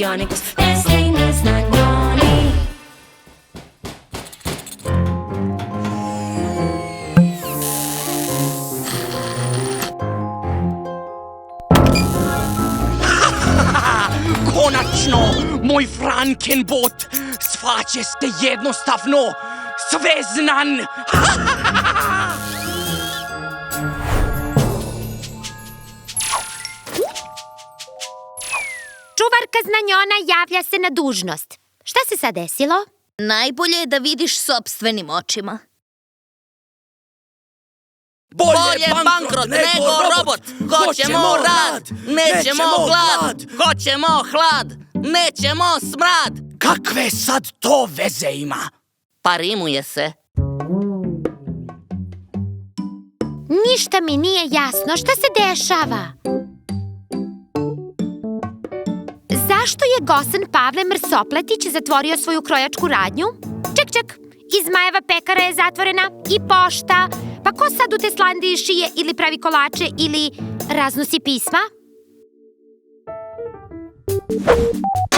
avionics, Teslini znagnoni. Konačno, moj Frankenbot, shvaće ste jednostavno sveznan. Čuvarka znanjona javlja se na dužnost. Šta se sad desilo? Najbolje je da vidiš sopstvenim očima. Bolje bankrot nego robot. Hoćemo rad, nećemo glad. Hoćemo hlad, nećemo smrad. Kakve sad to veze ima? Pa rimuje se. Ništa mi nije jasno. Šta se dešava? Zašto je Gosan Pavle Mrsopletić zatvorio svoju krojačku radnju? Ček, i Zmajeva pekara je zatvorena, i pošta. Pa ko sad u Teslandiji šije ili pravi kolače ili raznosi pisma?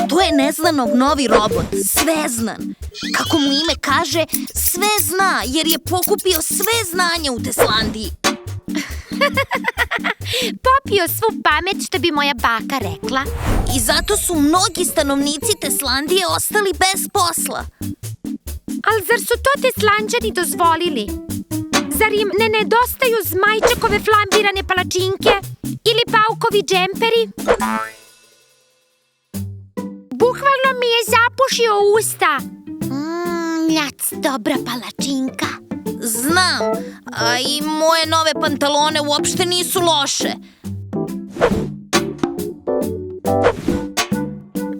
To je Neznanov novi robot, Sveznan. Kako mu ime kaže, sve zna, jer je pokupio sve znanje u Teslandiji. Popio svu pamet, što bi moja baka rekla. I zato su mnogi stanovnici Teslandije ostali bez posla. Ali zar su to Teslanđani dozvolili? Zar im ne nedostaju Zmajčekove flambirane palačinke ili Paukovi džemperi? Bukvalno mi je zapušio usta. Ljac, dobra palačinka. Znam, a i moje nove pantalone uopšte nisu loše.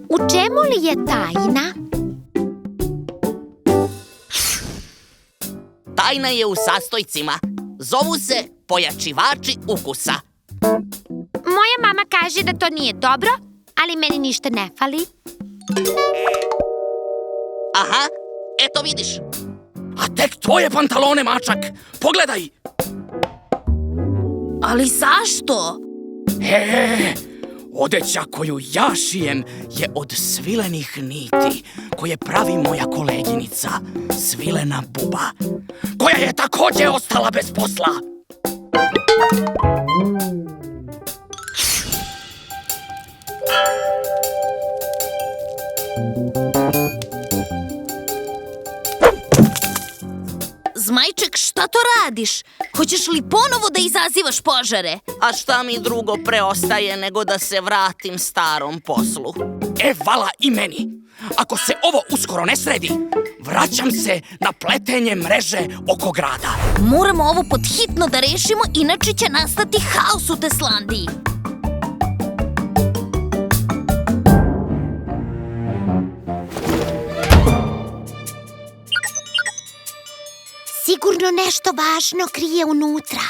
U čemu li je tajna? Tajna je u sastojcima. Zovu se pojačivači ukusa. Moja mama kaže da to nije dobro, ali meni ništa ne fali. Aha, eto vidiš. A tek tvoje pantalone, mačak. Pogledaj. Ali zašto? Odeća koju ja šijem je od svilenih niti koje pravi moja koleginica Svilena Buba, koja je također ostala bez posla. Zmajček, šta to radiš? Hoćeš li ponovo da izazivaš požare? A šta mi drugo preostaje nego da se vratim starom poslu? Vala i meni. Ako se ovo uskoro ne sredi, vraćam se na pletenje mreže oko grada. Moramo ovo podhitno da rešimo, inače će nastati haos u Teslandiji. Sigurno nešto važno krije unutra.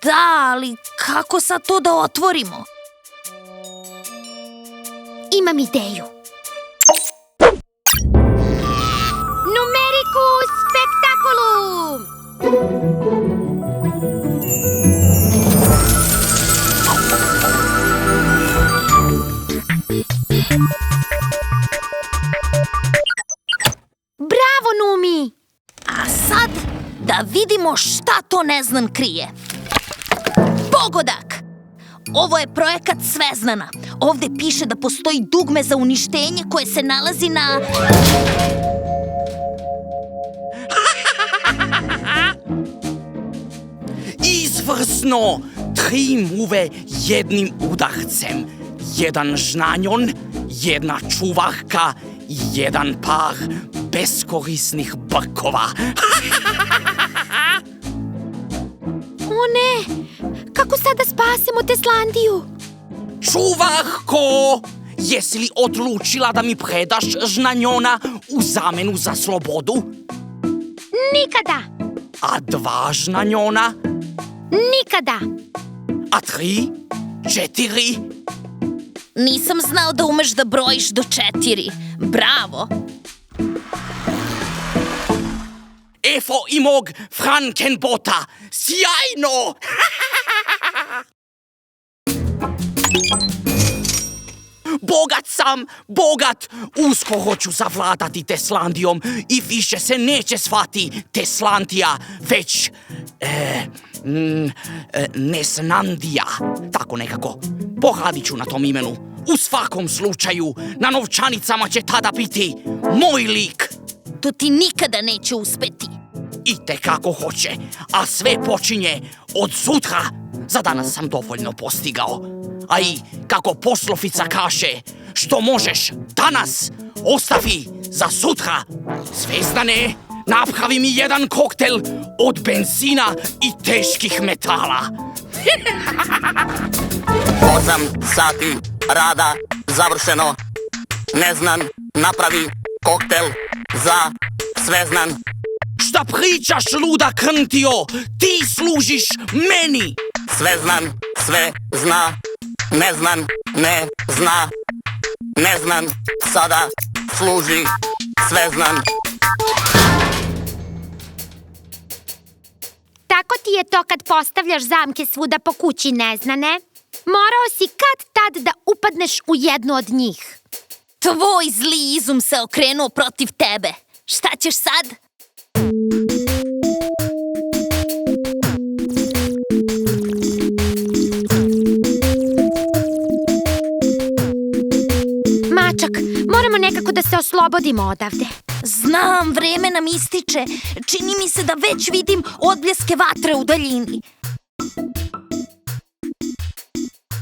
Da, ali kako sad to da otvorimo? Imam ideju. Numerikus Spectaculum! Bravo, Numi! A sad da vidimo šta to Neznan krije. Pogodak! Ovo je projekat Sveznana. Ovde piše da postoji dugme za uništenje koje se nalazi na... Izvrsno! 3 muve jednim udahcem. 1 žnanjon, 1 čuvahka i 1 par beskorisnih brkova. O ne! Kako sad da spasimo Teslandiju? Čuvahko! Jesi li odlučila da mi predaš žnanjona u zamenu za slobodu? Nikada! A 2 žnanjona? Nikada! A 3? 4? Nisam znao da umeš da brojiš do 4. Bravo! Efo i mog Frankenbota! Sjajno! Bogat sam, bogat. Usko hoću zavladati Teslandijom i više se neće zvati Teslandija, već Nesnandija. Tako nekako. Poradit ću na tom imenu. U svakom slučaju, na novčanicama će tada biti moj lik. To ti nikada neće uspeti. Itekako hoće, a sve počinje od sutra. Za danas sam dovoljno postigao. A i kako poslovica kaže, što možeš danas, ostavi za sutra. Zvezdane, napravi mi jedan koktel od benzina i teških metala. 8 sati rada završeno. Neznan napravi koktel za Zvezdan. Šta pričaš, luda krntio? Ti služiš meni! Zvezdan sve zna, Neznan ne zna. Neznan sada služi Zvezdan. Tako ti je to kad postavljaš zamke svuda po kući, Neznane. Morao si kad tad da upadneš u jednu od njih. Tvoj zli izum se okrenuo protiv tebe. Šta ćeš sad? Mačak, moramo nekako da se oslobodimo odavde. Znam, vreme nam ističe. Čini mi se da već vidim odbljeske vatre u daljini.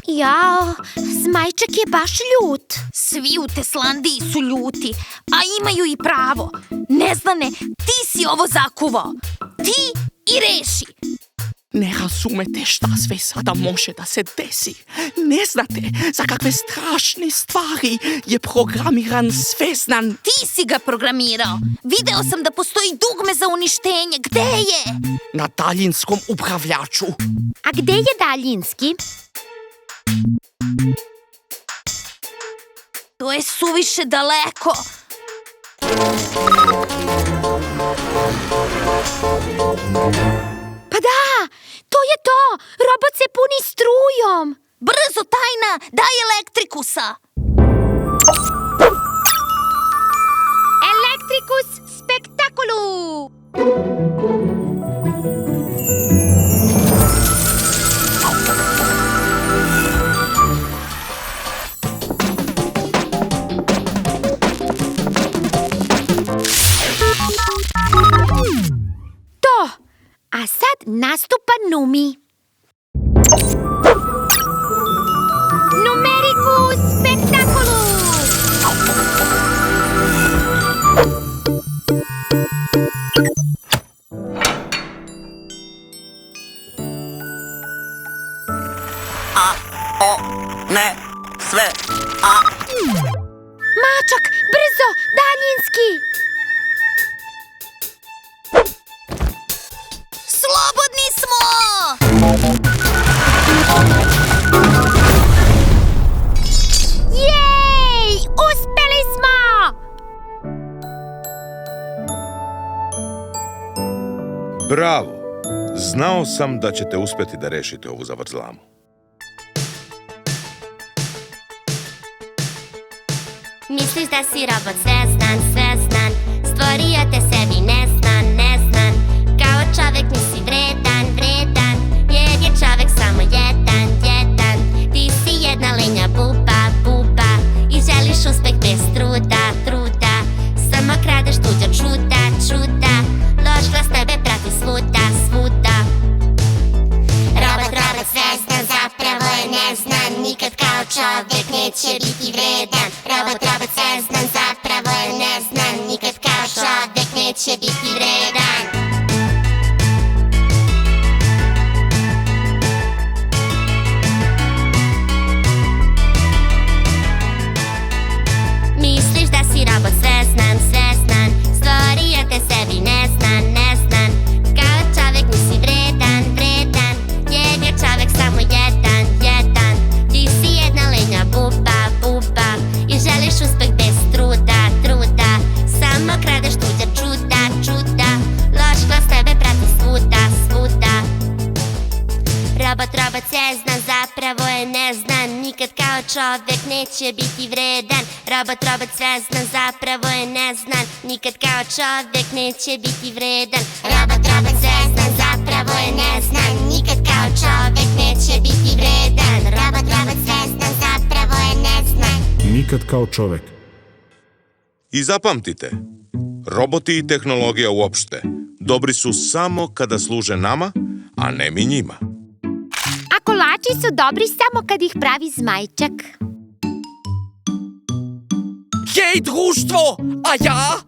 Jao, zmajčak je baš ljut. Svi u Teslandiji su ljuti, a imaju i pravo. Neznane, ti si ovo zakuvao. Ti i reši. Ne razumete šta sve sada može da se desi. Ne znate za kakve strašne stvari je programiran Zvezdan. Ti si ga programirao. Video sam da postoji dugme za uništenje. Gde je? Na daljinskom upravljaču. A gde je daljinski? To je suviše daleko. Pa da, to je to. Robot se puni strujom. Brzo, Tajna, daj elektrikusa. Elektrikus spektakulu. A sad nastupa Numi. Numerikus spektakulu! Ne, sve, Mačak, brzo, daljinski! Slobodni smo! Jej! Uspeli smo! Bravo! Znao sam da ćete uspjeti da rešite ovu zavrzlamu. Misliš da si robot Zvezdan, Zvezdan, stvorio te sebi neznan, neznan. Kao čovek nisi vredan, vredan, jer je čovek samo jedan, jedan. Ti si jedna lenja buba, buba, i želiš uspeh bez truda, truda. Samo kradeš tuđa čuda, čuda, loš glas tebe prati svuda, svuda. Robot, robot Zvezdan zapravo je neznan, nikad kao čovek neće biti vredan. Robot, robot Zvezdan zapravo je neznan, nikad kao čovek neće biti vredan. Misliš da si robot Zvezdan, Zvezdan, stvorio te sebi neznan, neznan. Kao čovek nisi vredan, vredan, jer je čovek samo jedan, jedan. Ti si jedna lenja buba, buba, i želiš uspeh bez truda, truda. Samo kradeš tuđa čuda, čuda, loš glas tebe prati svuda, svuda. Robot, robot Zvezdan zapravo je neznan, nikad kao čovek neće biti vredan. Robot svestan, zapravo je neznan. Nikad kao čovek neće biti vredan. Robot svestan, zapravo je neznan. Nikad kao čovek neće biti vredan. Robot svestan, zapravo je neznan. Nikad kao čovek. I zapamtite, roboti i tehnologija uopšte dobri su samo kada služe nama, a ne mi njima. A kolači su dobri samo kad ih pravi zmajčak. Jej, društvo, a ja?